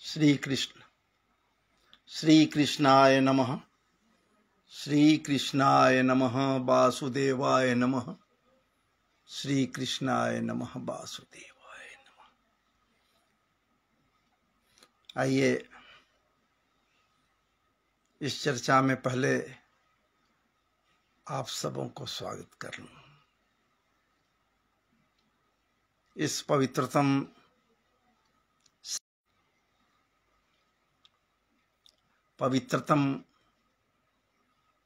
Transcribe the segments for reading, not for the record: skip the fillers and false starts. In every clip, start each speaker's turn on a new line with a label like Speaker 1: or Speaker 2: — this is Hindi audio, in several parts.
Speaker 1: श्री कृष्ण। श्री कृष्णाय नमः। श्री कृष्णाय नमः। वासुदेवाय नमः। श्री कृष्णाय नमः। वासुदेवाय नमः। आइए इस चर्चा में पहले आप सबों को स्वागत कर लूं। इस पवित्रतम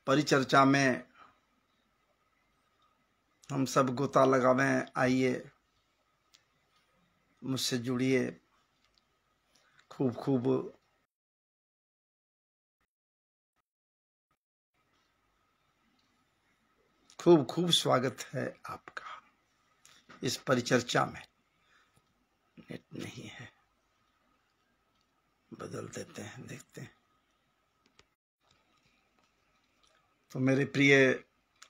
Speaker 1: परिचर्चा में हम सब गोता लगावें। आइए मुझसे जुड़िए। खूब खूब स्वागत है आपका इस परिचर्चा में। नेट नहीं है, बदल देते हैं, देखते हैं। तो मेरे प्रिय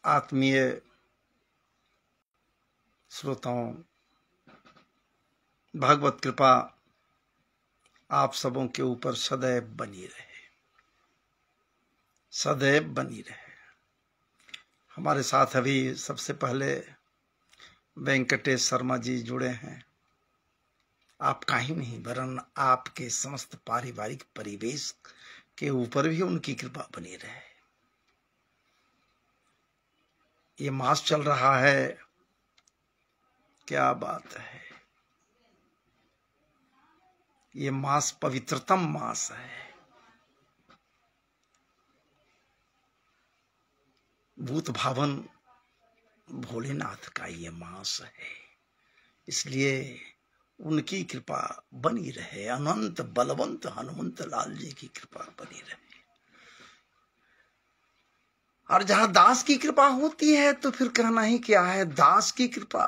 Speaker 1: आत्मीय श्रोताओं, भगवत कृपा आप सबों के ऊपर सदैव बनी रहे, सदैव बनी रहे। हमारे साथ अभी सबसे पहले वेंकटेश शर्मा जी जुड़े हैं। आपका ही नहीं वरन आपके समस्त पारिवारिक परिवेश के ऊपर भी उनकी कृपा बनी रहे। ये मास चल रहा है, क्या बात है। ये मास पवित्रतम मास है। भूत भावन भोलेनाथ का ये मास है, इसलिए उनकी कृपा बनी रहे। अनंत बलवंत हनुमंत लाल जी की कृपा बनी रहे। और जहां दास की कृपा होती है तो फिर कहना ही क्या है। दास की कृपा,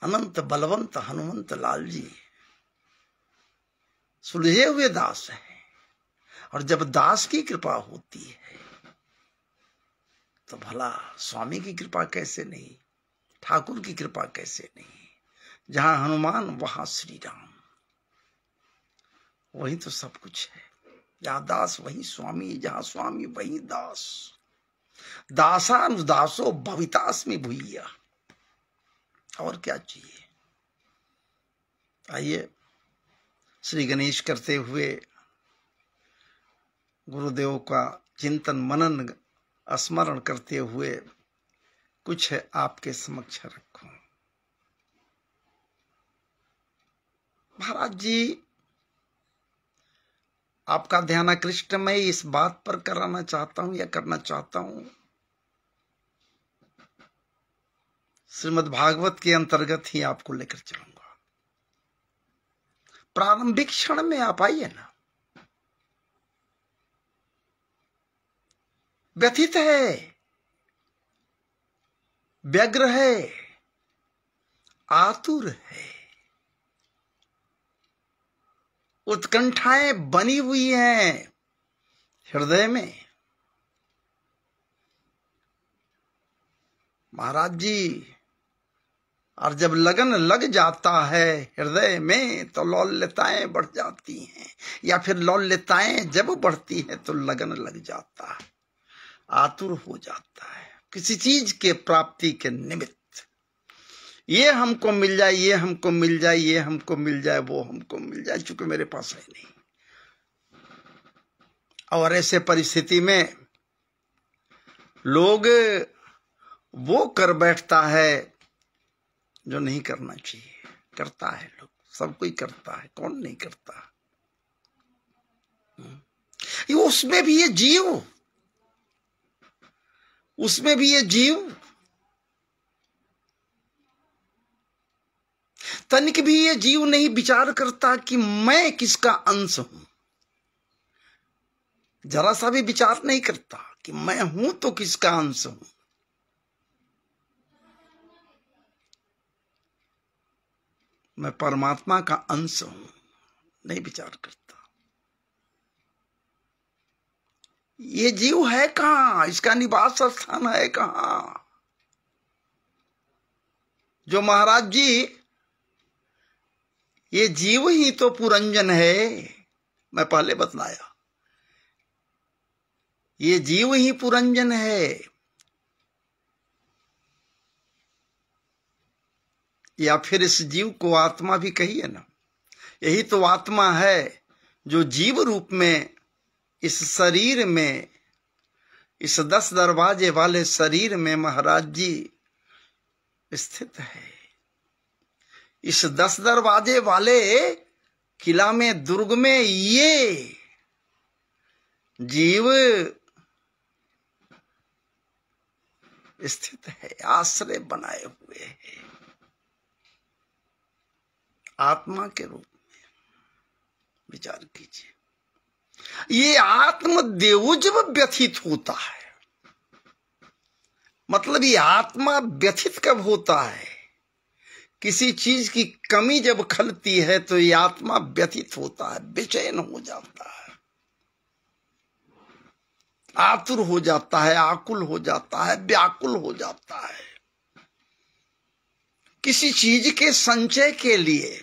Speaker 1: अनंत बलवंत हनुमंत लाल जी सुलझे हुए दास हैं। और जब दास की कृपा होती है तो भला स्वामी की कृपा कैसे नहीं, ठाकुर की कृपा कैसे नहीं। जहां हनुमान वहां श्री राम, वही तो सब कुछ है। जहां दास वही स्वामी, जहां स्वामी वही दास। दासानुदासो भवितास्मि भूय्या। और क्या चाहिए। आइए श्री गणेश करते हुए गुरुदेव का चिंतन मनन स्मरण करते हुए कुछ आपके समक्ष रखूं। महाराज जी, आपका ध्यान कृष्ण मैं इस बात पर कराना चाहता हूं या करना चाहता हूं। श्रीमद् भागवत के अंतर्गत ही आपको लेकर चलूंगा। प्रारंभिक क्षण में आप आइए ना। व्यथित है, व्यग्र है, आतुर है, उत्कंठाएं बनी हुई हैं हृदय में। महाराज जी, और जब लगन लग जाता है हृदय में तो लौल्यताएं बढ़ जाती हैं, या फिर लौल्यताएं जब बढ़ती है तो लगन लग जाता है, आतुर हो जाता है किसी चीज के प्राप्ति के निमित्त। ये हमको मिल जाए, ये हमको मिल जाए, ये हमको मिल जाए, वो हमको मिल जाए, चूंकि मेरे पास है नहीं। और ऐसे परिस्थिति में लोग वो कर बैठता है जो नहीं करना चाहिए। करता है लोग, सब कोई करता है, कौन नहीं करता। ये उसमें भी ये जीव, उसमें भी ये जीव तनिक भी ये जीव नहीं विचार करता कि मैं किसका अंश हूं। जरा सा भी विचार नहीं करता कि मैं हूं तो किसका अंश हूं। मैं परमात्मा का अंश हूं, नहीं विचार करता। ये जीव है कहां, इसका निवास स्थान है कहां। जो महाराज जी, ये जीव ही तो पुरंजन है। मैं पहले बतलाया, ये जीव ही पुरंजन है। या फिर इस जीव को आत्मा भी कहिए ना। यही तो आत्मा है जो जीव रूप में इस शरीर में, इस 10 दरवाजे वाले शरीर में महाराज जी स्थित है। इस 10 दरवाजे वाले किला में, दुर्ग में ये जीव स्थित है, आश्रय बनाए हुए है आत्मा के रूप में। विचार कीजिए, ये आत्मदेव जब व्यथित होता है, मतलब ये आत्मा व्यथित कब होता है? किसी चीज की कमी जब खलती है तो ये आत्मा व्यथित होता है, बेचैन हो जाता है, आतुर हो जाता है, आकुल हो जाता है, व्याकुल हो जाता है किसी चीज के संचय के लिए।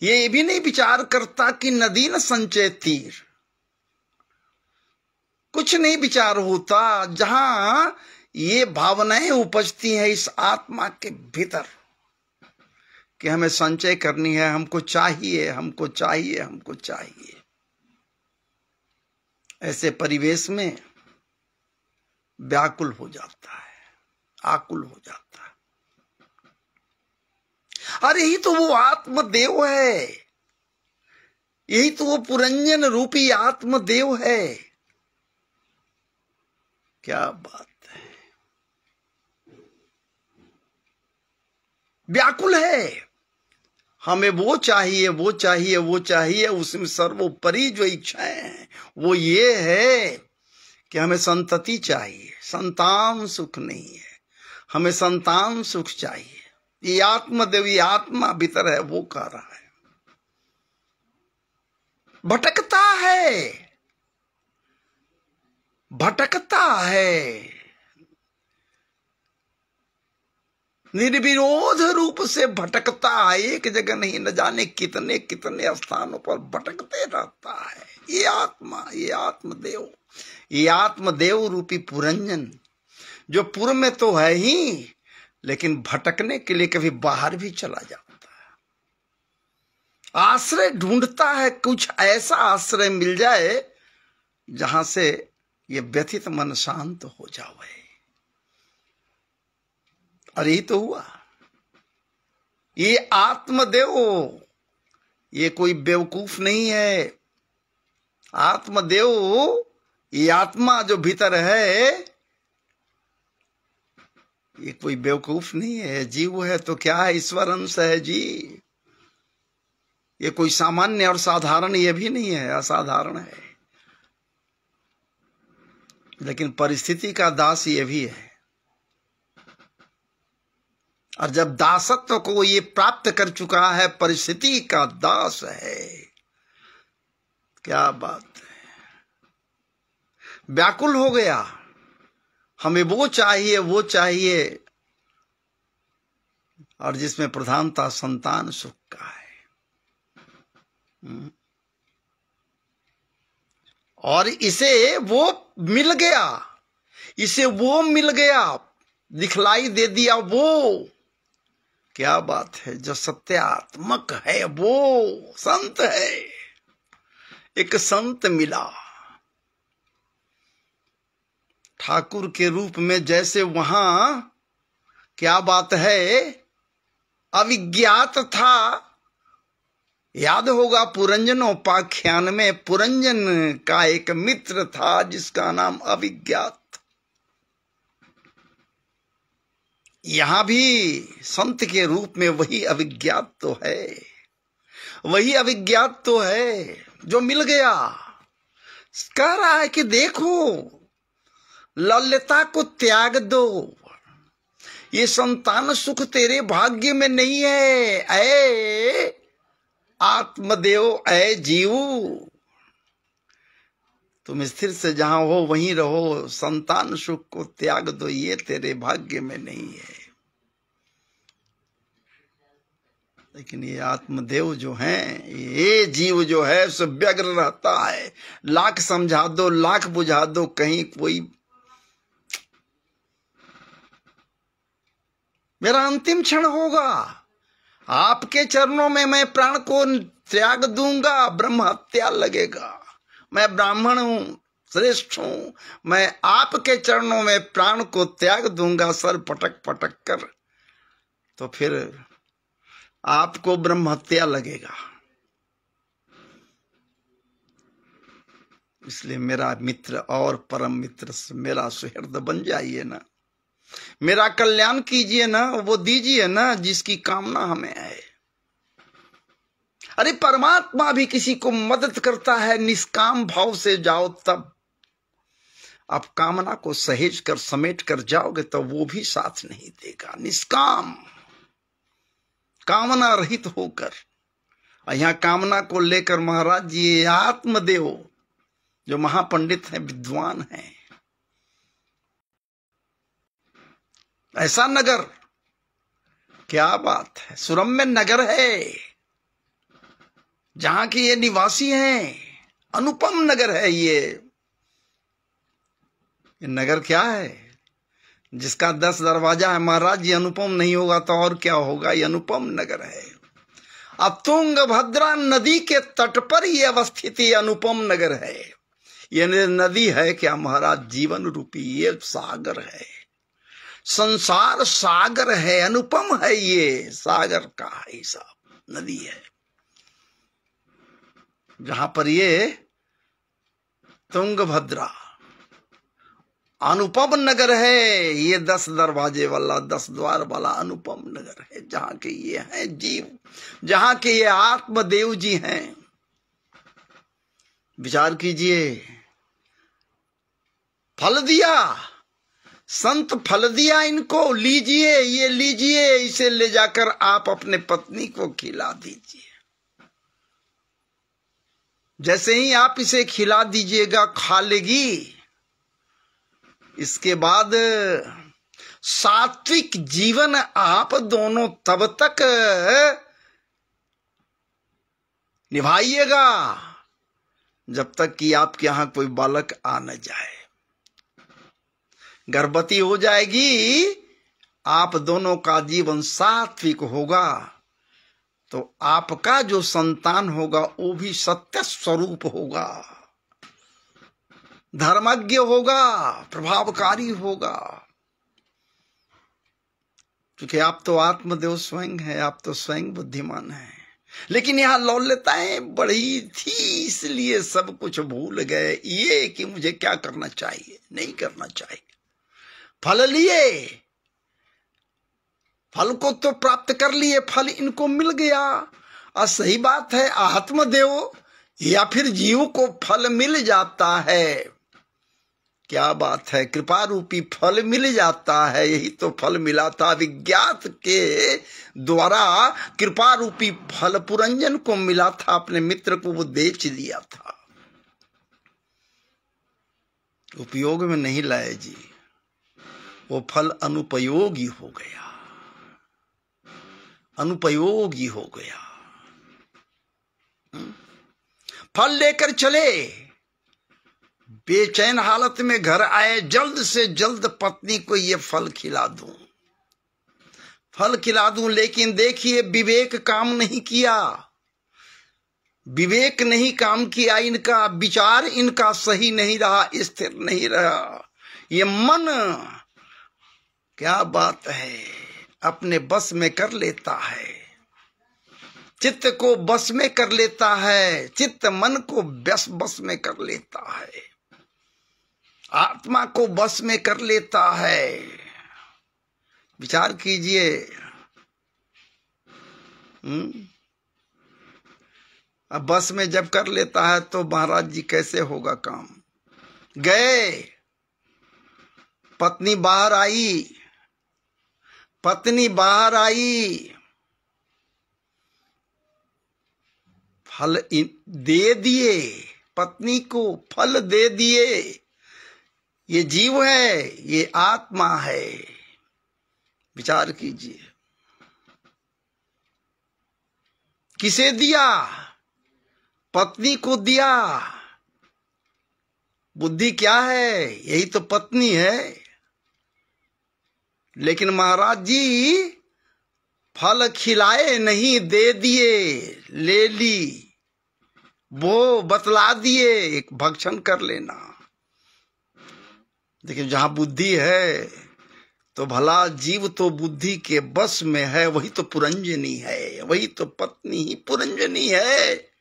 Speaker 1: ये भी नहीं विचार करता कि नदी न संचय तीर, कुछ नहीं विचार होता। जहां ये भावनाएं उपजती हैं इस आत्मा के भीतर कि हमें संचय करनी है, हमको चाहिए, हमको चाहिए, हमको चाहिए, ऐसे परिवेश में व्याकुल हो जाता है, आकुल हो जाता है। अरे यही तो वो आत्मदेव है, यही तो वो पुरंजन रूपी आत्मदेव है। क्या बात है, व्याकुल है, हमें वो चाहिए, वो चाहिए, वो चाहिए। उसमें सर्वोपरि जो इच्छाएं हैं वो ये है कि हमें संतति चाहिए, संतान सुख नहीं है, हमें संतान सुख चाहिए। ये आत्मदेव, ये आत्मा भीतर है, वो कह रहा है। भटकता है, भटकता है, निर्विरोध रूप से भटकता है, एक जगह नहीं, न जाने कितने कितने स्थानों पर भटकते रहता है। ये आत्मा, ये आत्मदेव, ये आत्मदेव रूपी पुरंजन जो पूर्व में तो है ही, लेकिन भटकने के लिए कभी बाहर भी चला जाता है, आश्रय ढूंढता है। कुछ ऐसा आश्रय मिल जाए जहां से ये व्यथित मन शांत हो जाए। और यही तो हुआ। ये आत्मदेव, ये कोई बेवकूफ नहीं है। आत्मदेव, ये आत्मा जो भीतर है, ये कोई बेवकूफ नहीं है। जीव है तो क्या है, ईश्वर अंश है जी। ये कोई सामान्य और साधारण ये भी नहीं है, असाधारण है। लेकिन परिस्थिति का दास ये भी है। और जब दासत्व को ये प्राप्त कर चुका है, परिस्थिति का दास है। क्या बात है, व्याकुल हो गया, हमें वो चाहिए, वो चाहिए। और जिसमें प्रधानता संतान सुख का है। और इसे वो मिल गया, इसे वो मिल गया, दिखलाई दे दिया वो। क्या बात है, जो सत्यात्मक है वो संत है। एक संत मिला ठाकुर के रूप में, जैसे वहां क्या बात है अविज्ञात था। याद होगा पुरंजनोपाख्यान में पुरंजन का एक मित्र था जिसका नाम अविज्ञात। यहां भी संत के रूप में वही अभिज्ञात तो है, वही अभिज्ञात तो है जो मिल गया। कह रहा है कि देखो, लौल्यता को त्याग दो, ये संतान सुख तेरे भाग्य में नहीं है। ऐ आत्मदेव, ऐ जीव, तुम स्थिर से जहां हो वहीं रहो, संतान सुख को त्याग दो, ये तेरे भाग्य में नहीं है। लेकिन ये आत्मदेव जो हैं, ये जीव जो है उसे व्यग्र रहता है। लाख समझा दो, लाख बुझा दो, कहीं कोई मेरा अंतिम क्षण होगा, आपके चरणों में मैं प्राण को त्याग दूंगा, ब्रह्म हत्या लगेगा। मैं ब्राह्मण हूं, श्रेष्ठ हूं, मैं आपके चरणों में प्राण को त्याग दूंगा सर पटक पटक कर, तो फिर आपको ब्रह्म हत्या लगेगा। इसलिए मेरा मित्र और परम मित्र से मेरा सुहृद बन जाइए ना, मेरा कल्याण कीजिए ना, वो दीजिए ना जिसकी कामना हमें है। अरे परमात्मा भी किसी को मदद करता है, निष्काम भाव से जाओ तब। आप कामना को सहेज कर समेट कर जाओगे तो वो भी साथ नहीं देगा। निष्काम, कामना रहित होकर। यहां कामना को लेकर महाराज जी आत्मदेव जो महापंडित हैं, विद्वान हैं, ऐसा नगर, क्या बात है, सुरम्य नगर है जहां के ये निवासी हैं, अनुपम नगर है ये नगर क्या है जिसका 10 दरवाजा है। महाराज ये अनुपम नहीं होगा तो और क्या होगा, ये अनुपम नगर है। अब तुंगभद्रा नदी के तट पर ये अवस्थित ये अनुपम नगर है। ये नदी है क्या महाराज, जीवन रूपी ये सागर है, संसार सागर है, अनुपम है, ये सागर का हिसाब नदी है, जहां पर ये तुंगभद्रा अनुपम नगर है। ये 10 दरवाजे वाला, 10 द्वार वाला अनुपम नगर है, जहां के ये हैं जीव, जहां के ये आत्मदेव जी हैं। विचार कीजिए, फल दिया संत, फल दिया इनको, लीजिए, ये लीजिए, इसे ले जाकर आप अपने पत्नी को खिला दीजिए। जैसे ही आप इसे खिला दीजिएगा, खा लेगी, इसके बाद सात्विक जीवन आप दोनों तब तक निभाइएगा जब तक कि आपके यहां कोई बालक आ न जाए। गर्भवती हो जाएगी, आप दोनों का जीवन सात्विक होगा, तो आपका जो संतान होगा वो भी सत्य स्वरूप होगा, धर्मज्ञ होगा, प्रभावकारी होगा। क्योंकि आप तो आत्मदेव स्वयं है, आप तो स्वयं बुद्धिमान है। लेकिन यहां लौल्यताएं बढ़ी थी, इसलिए सब कुछ भूल गए। ये कि मुझे क्या करना चाहिए, नहीं करना चाहिए। फल लिए, फल को तो प्राप्त कर लिए, फल इनको मिल गया। और सही बात है, आत्मदेव या फिर जीव को फल मिल जाता है। क्या बात है, कृपा रूपी फल मिल जाता है। यही तो फल मिला था विज्ञात के द्वारा, कृपा रूपी फल पुरंजन को मिला था, अपने मित्र को वो बेच दिया था, उपयोग में नहीं लाए जी, वो फल अनुपयोगी हो गया, अनुपयोगी हो गया। फल लेकर चले, बेचैन हालत में घर आए, जल्द से जल्द पत्नी को ये फल खिला दूं, फल खिला दूं। लेकिन देखिए, विवेक काम नहीं किया, विवेक नहीं काम किया इनका, विचार इनका सही नहीं रहा, स्थिर नहीं रहा। ये मन, क्या बात है, अपने बस में कर लेता है, चित्त को बस में कर लेता है, चित्त मन को बस में कर लेता है, आत्मा को बस में कर लेता है। विचार कीजिए। अब बस में जब कर लेता है तो महाराज जी कैसे होगा काम। गए, पत्नी बाहर आई, पत्नी बाहर आई, फल दे दिए, पत्नी को फल दे दिए। ये जीव है, ये आत्मा है। विचार कीजिए, किसे दिया? पत्नी को दिया। बुद्धि क्या है? यही तो पत्नी है। लेकिन महाराज जी फल खिलाए नहीं, दे दिए, ले ली, वो बतला दिए एक भक्षण कर लेना। देखिए, जहां बुद्धि है तो भला जीव तो बुद्धि के बस में है, वही तो पुरंजनी है, वही तो पत्नी ही पुरंजनी है।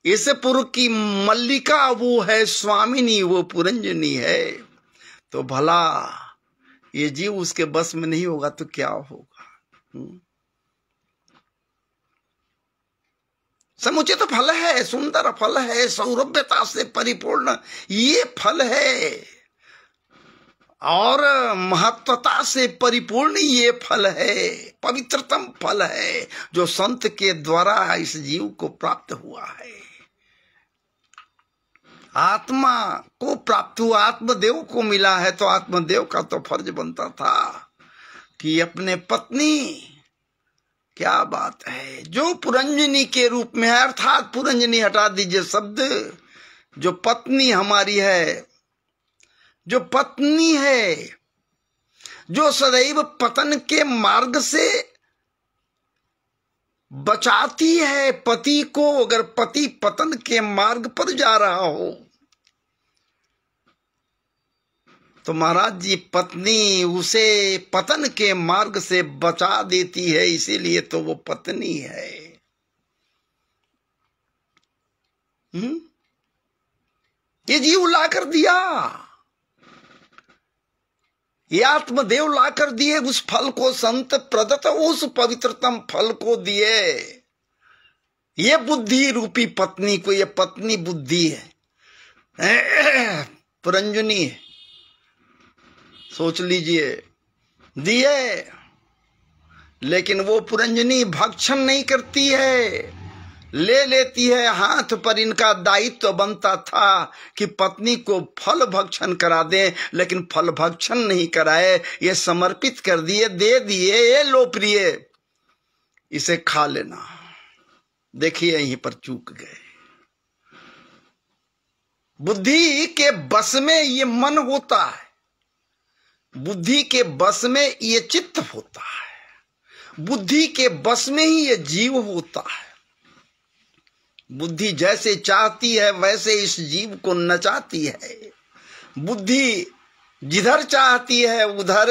Speaker 1: इस पुर की मल्लिका वो है स्वामिनी, वो पुरंजनी है। तो भला ये जीव उसके बस में नहीं होगा तो क्या होगा? समुचित फल है, सुंदर फल है, सौरभ्यता से परिपूर्ण ये फल है, और महत्वता से परिपूर्ण ये फल है, पवित्रतम फल है जो संत के द्वारा इस जीव को प्राप्त हुआ है। आत्मा को प्राप्त हुआ, आत्मदेव को मिला है, तो आत्मदेव का तो फर्ज बनता था कि अपने पत्नी, क्या बात है, जो पुरंजनी के रूप में है, अर्थात पुरंजनी हटा दीजिए शब्द, जो पत्नी हमारी है, जो पत्नी है, जो सदैव पतन के मार्ग से बचाती है पति को। अगर पति पतन के मार्ग पर जा रहा हो तो महाराज जी पत्नी उसे पतन के मार्ग से बचा देती है, इसीलिए तो वो पत्नी है। ये जीव ला कर दिया, ये आत्मदेव ला कर दिए उस फल को, संत प्रदत्त उस पवित्रतम फल को दिए। ये बुद्धि रूपी पत्नी को, ये पत्नी बुद्धि है, पुरंजनी है, सोच लीजिए, दिए। लेकिन वो पुरंजनी भक्षण नहीं करती है, ले लेती है हाथ पर। इनका दायित्व बनता था कि पत्नी को फल भक्षण करा दें, लेकिन फल भक्षण नहीं कराए, ये समर्पित कर दिए, दे दिए, ये लो प्रिय, इसे खा लेना। देखिए, यहीं पर चूक गए। बुद्धि के बस में ये मन होता है, बुद्धि के बस में ये चित्त होता है, बुद्धि के बस में ही ये जीव होता है। बुद्धि जैसे चाहती है वैसे इस जीव को नचाती है। बुद्धि जिधर चाहती है उधर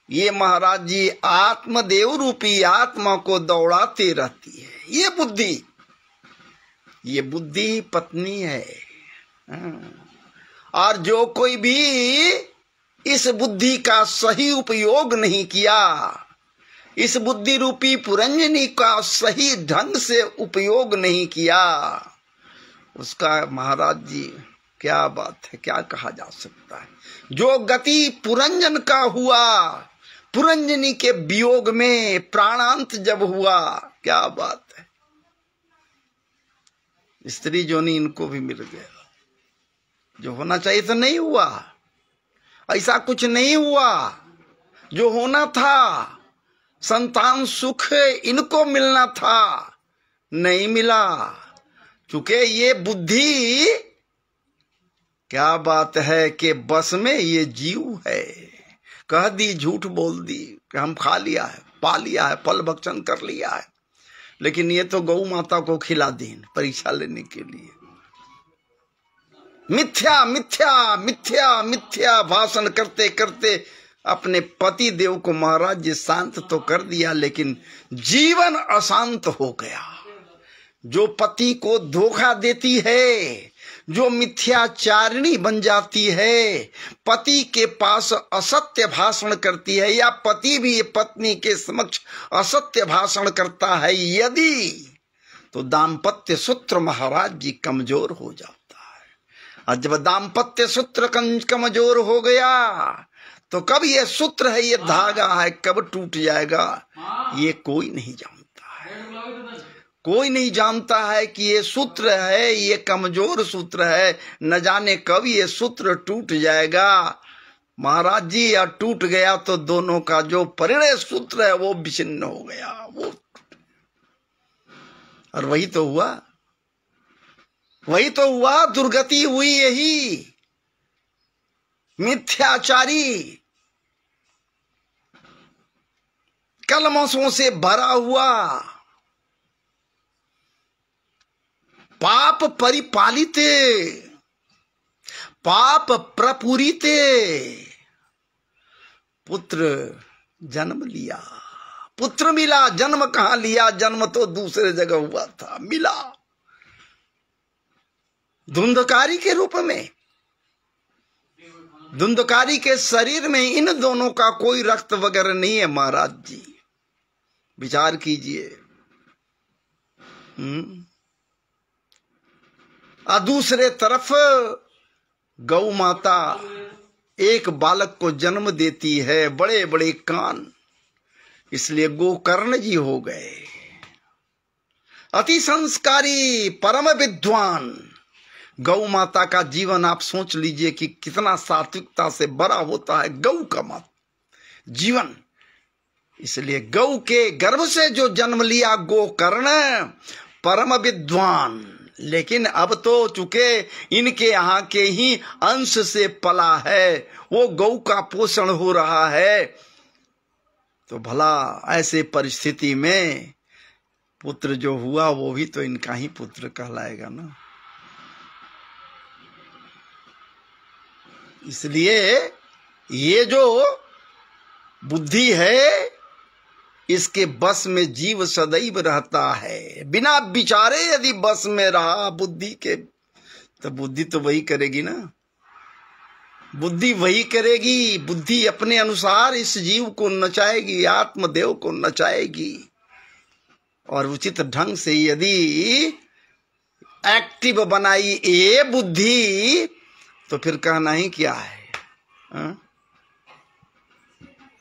Speaker 1: ये महाराज जी आत्मदेव रूपी आत्मा को दौड़ाती रहती है। ये बुद्धि पत्नी है। और जो कोई भी इस बुद्धि का सही उपयोग नहीं किया, इस बुद्धि रूपी पुरंजनी का सही ढंग से उपयोग नहीं किया, उसका महाराज जी क्या बात है, क्या कहा जा सकता है। जो गति पुरंजन का हुआ, पुरंजनी के वियोग में प्राणांत जब हुआ, क्या बात है। स्त्री जोनी इनको भी मिल गया, जो होना चाहिए था नहीं हुआ, ऐसा कुछ नहीं हुआ। जो होना था, संतान सुख इनको मिलना था, नहीं मिला। चूंकि ये बुद्धि क्या बात है कि बस में ये जीव है, कह दी, झूठ बोल दी कि हम खा लिया है, पा लिया है, फल भक्षण कर लिया है। लेकिन ये तो गौ माता को खिला दी परीक्षा लेने के लिए। मिथ्या मिथ्या मिथ्या मिथ्या भाषण करते करते अपने पति देव को महाराज जी शांत तो कर दिया, लेकिन जीवन अशांत हो गया। जो पति को धोखा देती है, जो मिथ्याचारिणी बन जाती है, पति के पास असत्य भाषण करती है, या पति भी पत्नी के समक्ष असत्य भाषण करता है यदि, तो दाम्पत्य सूत्र महाराज जी कमजोर हो जाता है। और जब दाम्पत्य सूत्र कमजोर हो गया तो कब ये सूत्र है, ये धागा है, कब टूट जाएगा ये कोई नहीं जानता है। कोई नहीं जानता है कि ये सूत्र है, ये कमजोर सूत्र है, न जाने कब ये सूत्र टूट जाएगा महाराज जी। या टूट गया तो दोनों का जो परिणय सूत्र है वो विच्छिन्न हो गया, वो। और वही तो हुआ, वही तो हुआ, दुर्गति हुई यही। मिथ्याचारी कलमशों से भरा हुआ, पाप परिपालित, पाप प्रपूरित पुत्र जन्म लिया। पुत्र मिला, जन्म कहां लिया, जन्म तो दूसरे जगह हुआ था, मिला धुंधकारी के रूप में। धुंधकारी के शरीर में इन दोनों का कोई रक्त वगैरह नहीं है महाराज जी, विचार कीजिए। और दूसरे तरफ गौ माता एक बालक को जन्म देती है, बड़े बड़े कान, इसलिए गोकर्ण जी हो गए। अति संस्कारी, परम विद्वान गौ माता का जीवन आप सोच लीजिए कि कितना सात्विकता से भरा होता है गौ का जीवन। इसलिए गौ के गर्भ से जो जन्म लिया गोकर्ण, परम विद्वान। लेकिन अब तो चूंकि इनके यहाँ के ही अंश से पला है, वो गौ का पोषण हो रहा है, तो भला ऐसे परिस्थिति में पुत्र जो हुआ वो भी तो इनका ही पुत्र कहलाएगा ना। इसलिए ये जो बुद्धि है, इसके बस में जीव सदैव रहता है। बिना विचारे यदि बस में रहा बुद्धि के, तो बुद्धि तो वही करेगी ना, बुद्धि वही करेगी। बुद्धि अपने अनुसार इस जीव को नचाएगी, आत्मदेव को नचाएगी। और उचित ढंग से यदि एक्टिव बनाई ये बुद्धि, तो फिर कहना ही क्या है, हा?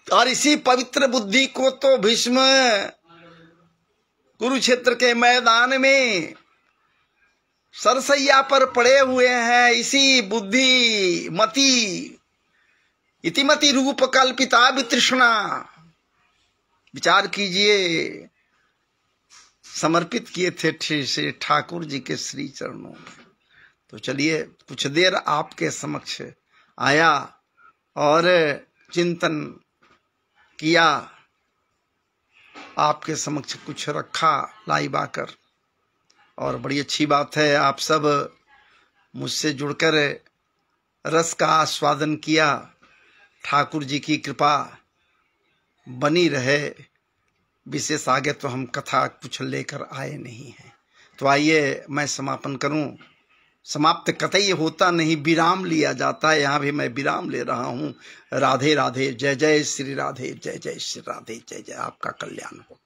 Speaker 1: और इसी पवित्र बुद्धि को तो भीष्म कुरुक्षेत्र के मैदान में सरसैया पर पड़े हुए हैं। इसी बुद्धि मति इतिमति रूप कल्पिता वितृष्णा, विचार कीजिए, समर्पित किए थे श्री ठाकुर जी के श्री चरणों में। तो चलिए कुछ देर आपके समक्ष आया और चिंतन किया, आपके समक्ष कुछ रखा लाइव आकर। और बड़ी अच्छी बात है, आप सब मुझसे जुड़कर रस का आस्वादन किया। ठाकुर जी की कृपा बनी रहे। विशेष आगे तो हम कथा कुछ लेकर आए नहीं हैं। तो आइए मैं समापन करूं। समाप्त कतई होता नहीं, विराम लिया जाता है। यहाँ भी मैं विराम ले रहा हूँ। राधे राधे, जय जय श्री राधे, जय जय श्री राधे, जय जय, आपका कल्याण हो।